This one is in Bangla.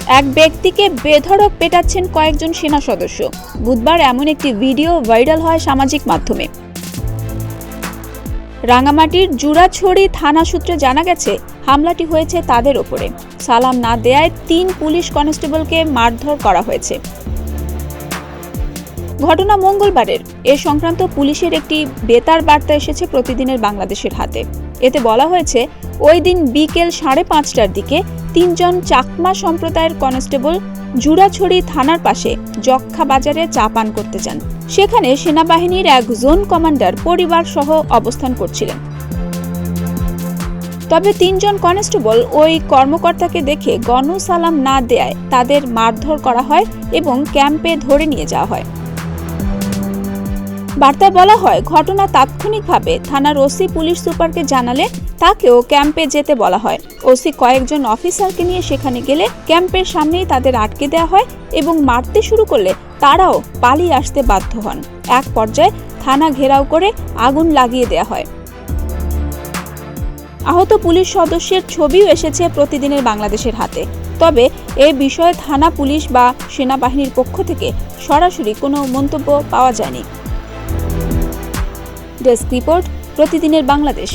এক ব্যক্তিকে বেধড়ক পেটাচ্ছেন কয়েকজন সেনা সদস্য। বুধবার এমন একটি ভিডিও ভাইরাল হয় সামাজিক মাধ্যমে। রাঙামাটির জুরাছড়ি থানা সূত্রে জানা গেছে, হামলাটি হয়েছে তাদের ওপরে। সালাম না দেয়ায় ৩ পুলিশ কনস্টেবলকে মারধর করা হয়েছে। ঘটনা মঙ্গলবারের। এ সংক্রান্ত পুলিশের একটি বেতার বার্তা এসেছে প্রতিদিনের বাংলাদেশের হাতে। এতে বলা হয়েছে, ওই দিন বিকেল 5:30টার দিকে ৩ জন চাকমা সম্প্রদায়ের কনস্টেবল জুরাছড়ি থানার পাশে যক্ষা বাজারে চা পান করতে যান। সেখানে সেনাবাহিনীর এক জোন কমান্ডার পরিবার সহ অবস্থান করছিলেন। তবে ৩ জন কনস্টেবল ওই কর্মকর্তাকে দেখে গণসালাম না দেয়ায় তাদের মারধর করা হয় এবং ক্যাম্পে ধরে নিয়ে যাওয়া হয়। বার্তায় বলা হয়, ঘটনা তাৎক্ষণিকভাবে থানার ওসি পুলিশ সুপারকে জানালে তাকেও ক্যাম্পে যেতে বলা হয়। ওসি কয়েকজন অফিসারকে নিয়ে সেখানে গেলে ক্যাম্পের সামনেই তাদের আটকে দেওয়া হয় এবং মারতে শুরু করলে তারাও পালিয়ে আসতে বাধ্য হন। এক পর্যায়ে থানা ঘেরাও করে আগুন লাগিয়ে দেওয়া হয়। আহত পুলিশ সদস্যের ছবিও এসেছে প্রতিদিনের বাংলাদেশের হাতে। তবে এ বিষয়ে থানা পুলিশ বা সেনাবাহিনীর পক্ষ থেকে সরাসরি কোনো মন্তব্য পাওয়া যায়নি। ডেস্ক রিপোর্ট, প্রতিদিনের বাংলাদেশ।